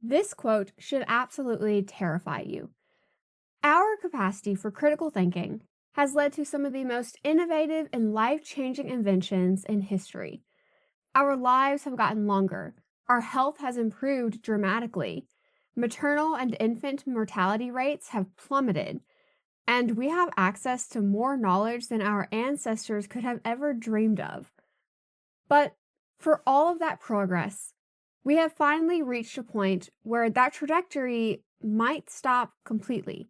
This quote should absolutely terrify you. Our capacity for critical thinking has led to some of the most innovative and life changing inventions in history. Our lives have gotten longer, our health has improved dramatically, maternal and infant mortality rates have plummeted, and we have access to more knowledge than our ancestors could have ever dreamed of. But for all of that progress, we have finally reached a point where that trajectory might stop completely.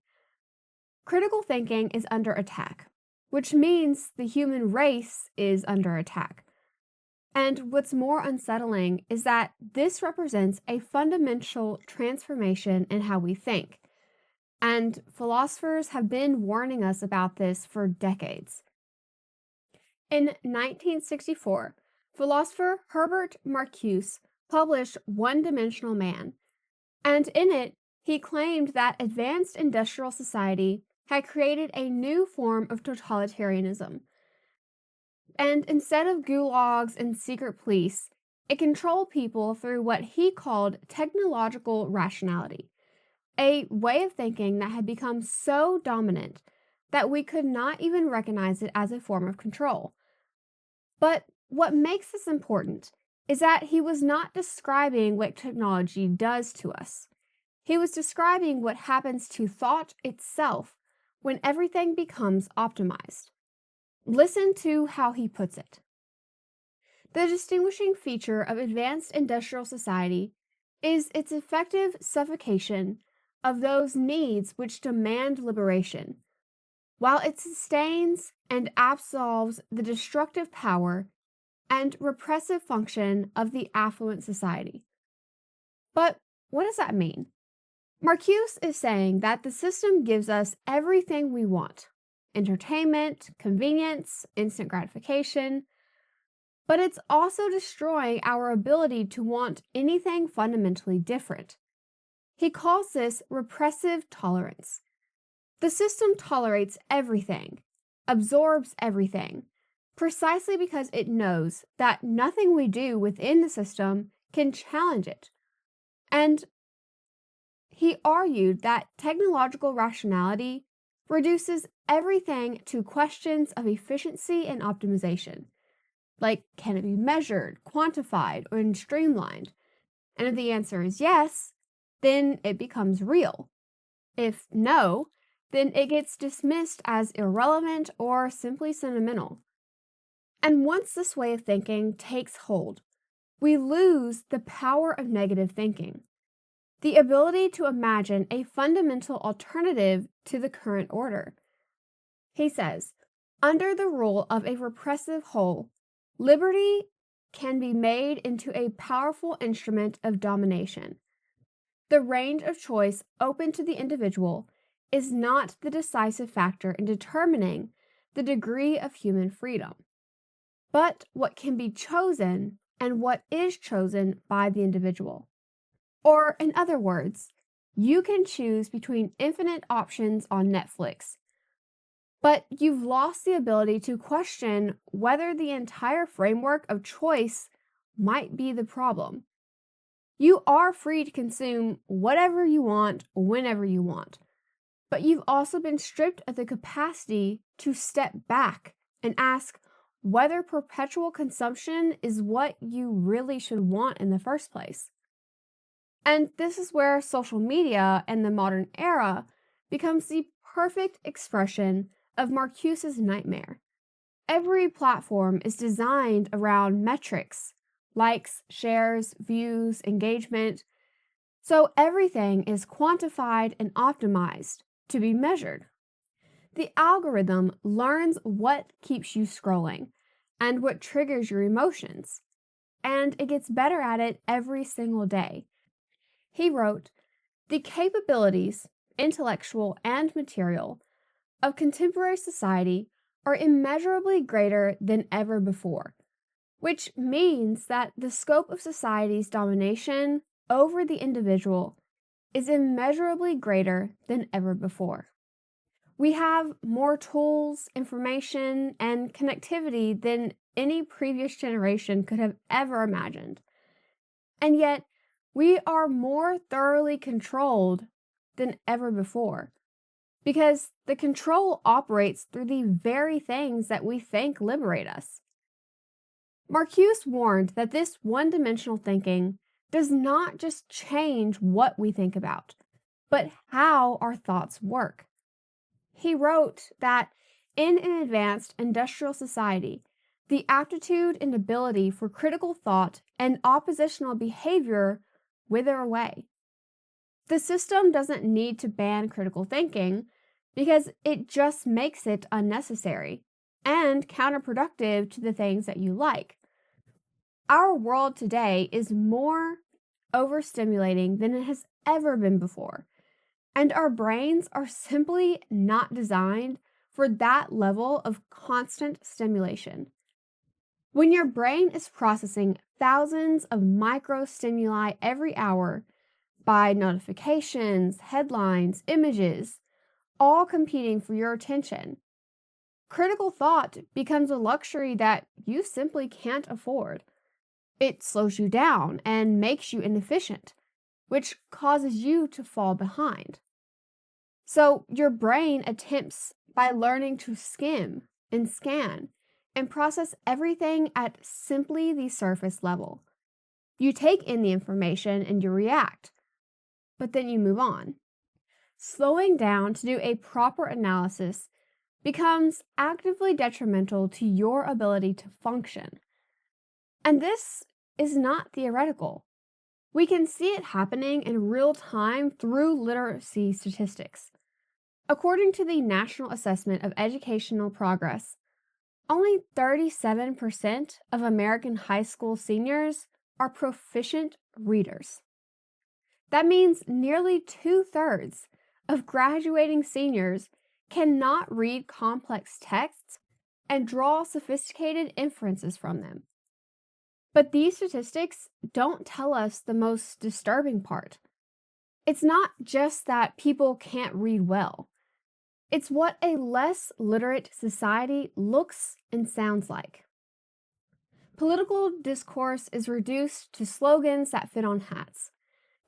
Critical thinking is under attack, which means the human race is under attack. And what's more unsettling is that this represents a fundamental transformation in how we think. And philosophers have been warning us about this for decades. In 1964, philosopher Herbert Marcuse published One Dimensional Man, and in it, he claimed that advanced industrial society had created a new form of totalitarianism. And instead of gulags and secret police, it controlled people through what he called technological rationality, a way of thinking that had become so dominant that we could not even recognize it as a form of control. But what makes this important is that he was not describing what technology does to us. He was describing what happens to thought itself when everything becomes optimized. Listen to how he puts it. The distinguishing feature of advanced industrial society is its effective suffocation of those needs which demand liberation, while it sustains and absolves the destructive power and repressive function of the affluent society. But what does that mean? Marcuse is saying that the system gives us everything we want: entertainment, convenience, instant gratification, but it's also destroying our ability to want anything fundamentally different. He calls this repressive tolerance. The system tolerates everything, absorbs everything, precisely because it knows that nothing we do within the system can challenge it. And he argued that technological rationality reduces everything to questions of efficiency and optimization. Like, can it be measured, quantified, or streamlined? And if the answer is yes, then it becomes real. If no, then it gets dismissed as irrelevant or simply sentimental. And once this way of thinking takes hold, we lose the power of negative thinking, the ability to imagine a fundamental alternative to the current order. He says, under the rule of a repressive whole, liberty can be made into a powerful instrument of domination. The range of choice open to the individual is not the decisive factor in determining the degree of human freedom, but what can be chosen and what is chosen by the individual. Or, in other words, you can choose between infinite options on Netflix, but you've lost the ability to question whether the entire framework of choice might be the problem. You are free to consume whatever you want, whenever you want, but you've also been stripped of the capacity to step back and ask whether perpetual consumption is what you really should want in the first place. And this is where social media and the modern era becomes the perfect expression of Marcuse's nightmare. Every platform is designed around metrics: likes, shares, views, engagement. So everything is quantified and optimized to be measured. The algorithm learns what keeps you scrolling and what triggers your emotions, and it gets better at it every single day. He wrote, "The capabilities, intellectual and material, of contemporary society are immeasurably greater than ever before," which means that the scope of society's domination over the individual is immeasurably greater than ever before. We have more tools, information, and connectivity than any previous generation could have ever imagined. And yet, we are more thoroughly controlled than ever before because the control operates through the very things that we think liberate us. Marcuse warned that this one dimensional thinking does not just change what we think about, but how our thoughts work. He wrote that in an advanced industrial society, the aptitude and ability for critical thought and oppositional behavior wither away. The system doesn't need to ban critical thinking because it just makes it unnecessary and counterproductive to the things that you like. Our world today is more overstimulating than it has ever been before, and our brains are simply not designed for that level of constant stimulation. When your brain is processing thousands of micro stimuli every hour by notifications, headlines, images, all competing for your attention, critical thought becomes a luxury that you simply can't afford. It slows you down and makes you inefficient, which causes you to fall behind. So your brain attempts by learning to skim and scan and process everything at simply the surface level. You take in the information and you react, but then you move on. Slowing down to do a proper analysis becomes actively detrimental to your ability to function. And this is not theoretical. We can see it happening in real time through literacy statistics. According to the National Assessment of Educational Progress, only 37% of American high school seniors are proficient readers. That means nearly 2/3 of graduating seniors cannot read complex texts and draw sophisticated inferences from them. But these statistics don't tell us the most disturbing part. It's not just that people can't read well. It's what a less literate society looks and sounds like. Political discourse is reduced to slogans that fit on hats.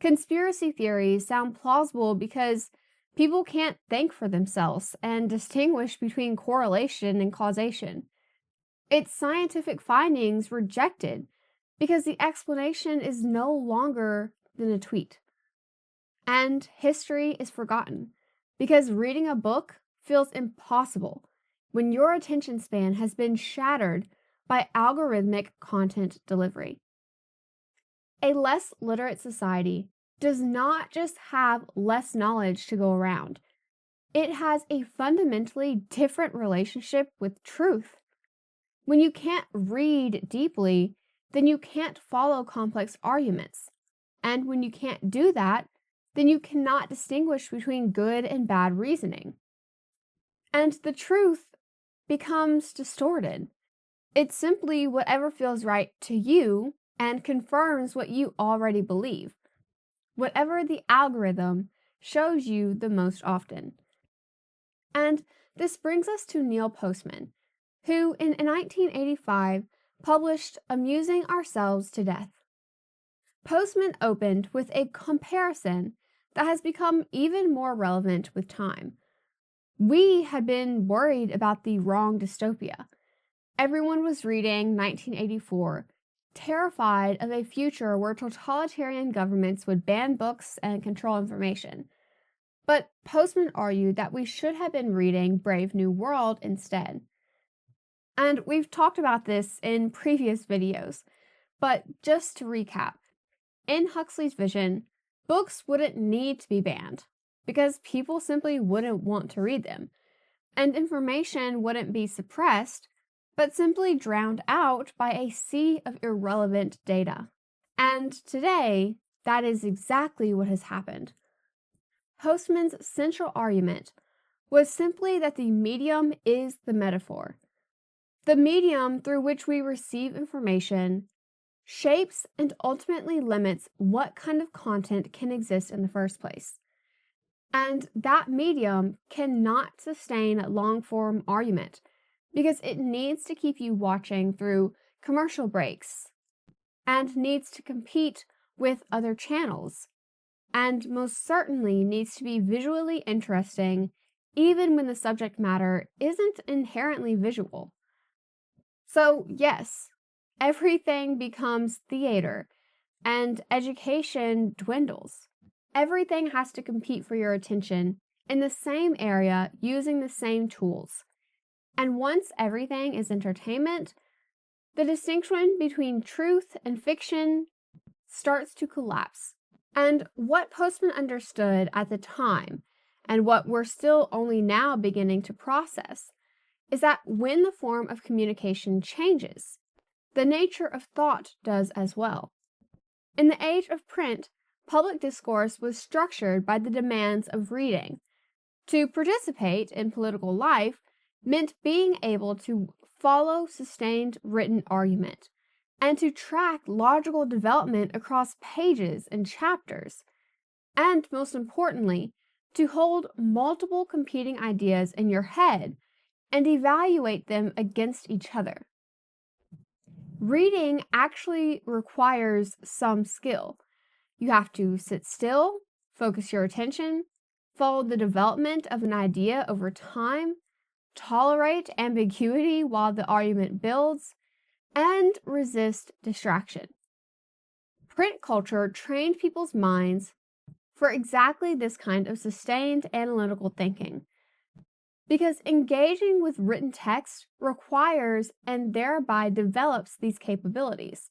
Conspiracy theories sound plausible because people can't think for themselves and distinguish between correlation and causation. It's scientific findings rejected because the explanation is no longer than a tweet. And history is forgotten because reading a book feels impossible when your attention span has been shattered by algorithmic content delivery. A less literate society does not just have less knowledge to go around. It has a fundamentally different relationship with truth. When you can't read deeply, then you can't follow complex arguments. And when you can't do that, then you cannot distinguish between good and bad reasoning. And the truth becomes distorted. It's simply whatever feels right to you and confirms what you already believe, whatever the algorithm shows you the most often. And this brings us to Neil Postman, who in 1985 published Amusing Ourselves to Death. Postman opened with a comparison that has become even more relevant with time. We had been worried about the wrong dystopia. Everyone was reading 1984, terrified of a future where totalitarian governments would ban books and control information. But Postman argued that we should have been reading Brave New World instead. And we've talked about this in previous videos, but just to recap, in Huxley's vision, books wouldn't need to be banned because people simply wouldn't want to read them, and information wouldn't be suppressed, but simply drowned out by a sea of irrelevant data. And today, that is exactly what has happened. Postman's central argument was simply that the medium is the metaphor. The medium through which we receive information shapes and ultimately limits what kind of content can exist in the first place. And that medium cannot sustain long-form argument because it needs to keep you watching through commercial breaks and needs to compete with other channels, and most certainly needs to be visually interesting even when the subject matter isn't inherently visual. So, yes, everything becomes theater and education dwindles. Everything has to compete for your attention in the same area using the same tools. And once everything is entertainment, the distinction between truth and fiction starts to collapse. And what Postman understood at the time, and what we're still only now beginning to process, is that when the form of communication changes, the nature of thought does as well. In the age of print, public discourse was structured by the demands of reading. To participate in political life meant being able to follow sustained written argument and to track logical development across pages and chapters, and most importantly, to hold multiple competing ideas in your head and evaluate them against each other. Reading actually requires some skill. You have to sit still, focus your attention, follow the development of an idea over time, tolerate ambiguity while the argument builds, and resist distraction. Print culture trained people's minds for exactly this kind of sustained analytical thinking, because engaging with written text requires and thereby develops these capabilities.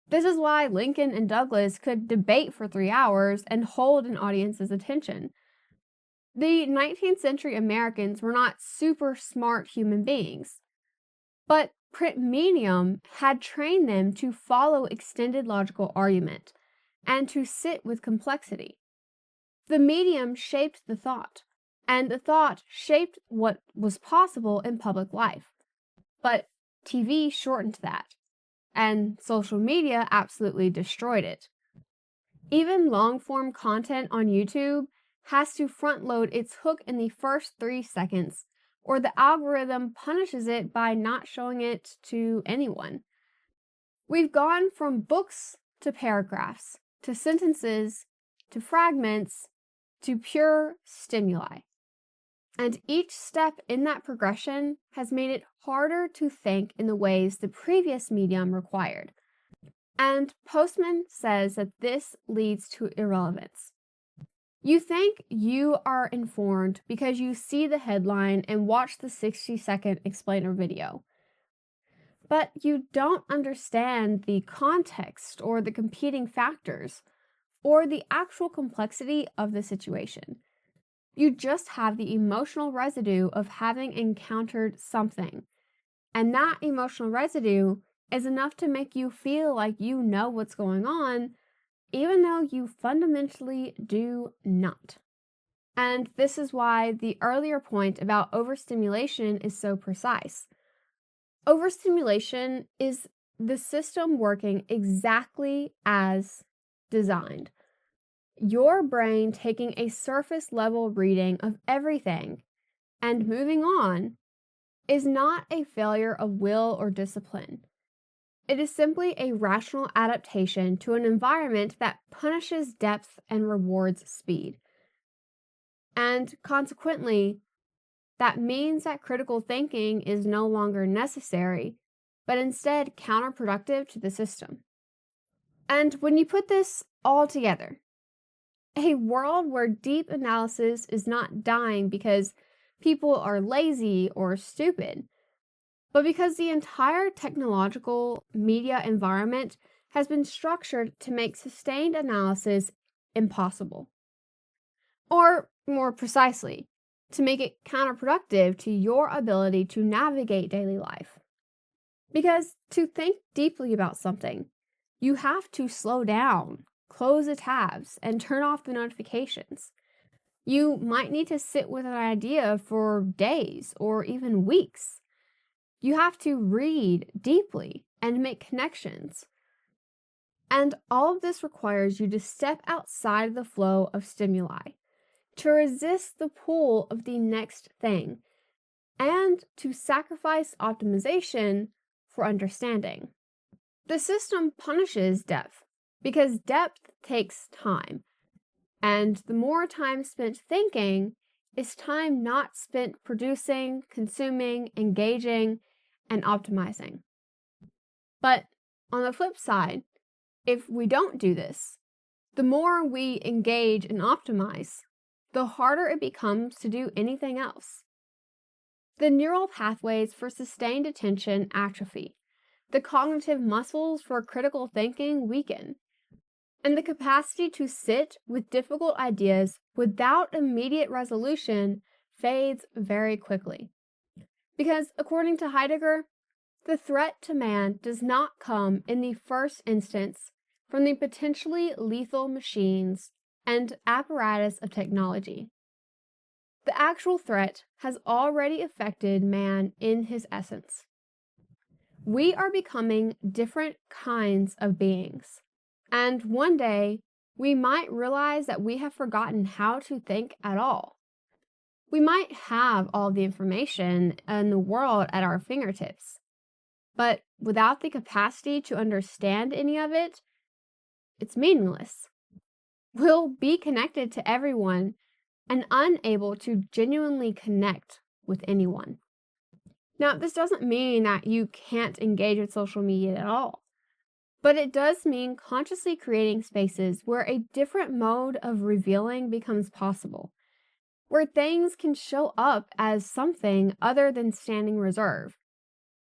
This is why Lincoln and Douglas could debate for 3 hours and hold an audience's attention. The 19th century Americans were not super smart human beings, but print medium had trained them to follow extended logical argument and to sit with complexity. The medium shaped the thought, and the thought shaped what was possible in public life. But TV shortened that, and social media absolutely destroyed it. Even long-form content on YouTube has to front-load its hook in the first 3 seconds, or the algorithm punishes it by not showing it to anyone. We've gone from books to paragraphs, to sentences, to fragments, to pure stimuli. And each step in that progression has made it harder to think in the ways the previous medium required. And Postman says that this leads to irrelevance. You think you are informed because you see the headline and watch the 60-second explainer video. But you don't understand the context or the competing factors or the actual complexity of the situation. You just have the emotional residue of having encountered something. And that emotional residue is enough to make you feel like you know what's going on, even though you fundamentally do not. And this is why the earlier point about overstimulation is so precise. Overstimulation is the system working exactly as designed. Your brain taking a surface level reading of everything and moving on is not a failure of will or discipline. It is simply a rational adaptation to an environment that punishes depth and rewards speed. And consequently, that means that critical thinking is no longer necessary, but instead counterproductive to the system. And when you put this all together, a world where deep analysis is not dying because people are lazy or stupid, but because the entire technological media environment has been structured to make sustained analysis impossible. Or, more precisely, to make it counterproductive to your ability to navigate daily life. Because to think deeply about something, you have to slow down, close the tabs, and turn off the notifications. You might need to sit with an idea for days or even weeks. You have to read deeply and make connections. And all of this requires you to step outside the flow of stimuli, to resist the pull of the next thing, and to sacrifice optimization for understanding. The system punishes depth, because depth takes time, and the more time spent thinking is time not spent producing, consuming, engaging, and optimizing. But on the flip side, if we don't do this, the more we engage and optimize, the harder it becomes to do anything else. The neural pathways for sustained attention atrophy, the cognitive muscles for critical thinking weaken, and the capacity to sit with difficult ideas without immediate resolution fades very quickly. Because, according to Heidegger, the threat to man does not come in the first instance from the potentially lethal machines and apparatus of technology. The actual threat has already affected man in his essence. We are becoming different kinds of beings, and one day we might realize that we have forgotten how to think at all. We might have all the information in the world at our fingertips, but without the capacity to understand any of it, it's meaningless. We'll be connected to everyone and unable to genuinely connect with anyone. Now, this doesn't mean that you can't engage with social media at all, but it does mean consciously creating spaces where a different mode of revealing becomes possible, where things can show up as something other than standing reserve,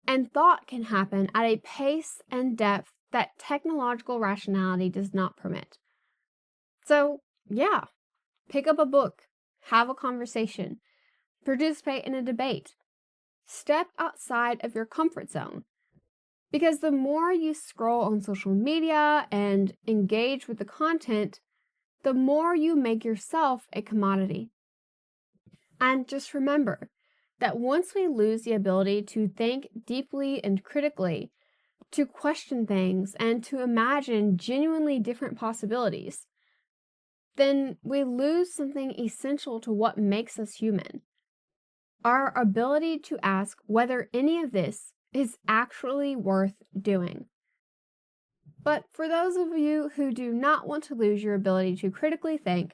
and thought can happen at a pace and depth that technological rationality does not permit. So, yeah, pick up a book, have a conversation, participate in a debate, step outside of your comfort zone. Because the more you scroll on social media and engage with the content, the more you make yourself a commodity. And just remember that once we lose the ability to think deeply and critically, to question things, and to imagine genuinely different possibilities, then we lose something essential to what makes us human: our ability to ask whether any of this is actually worth doing. But for those of you who do not want to lose your ability to critically think,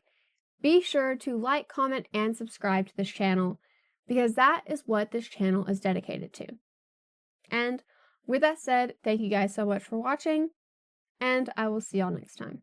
be sure to like, comment, and subscribe to this channel, because that is what this channel is dedicated to. And with that said, thank you guys so much for watching, and I will see y'all next time.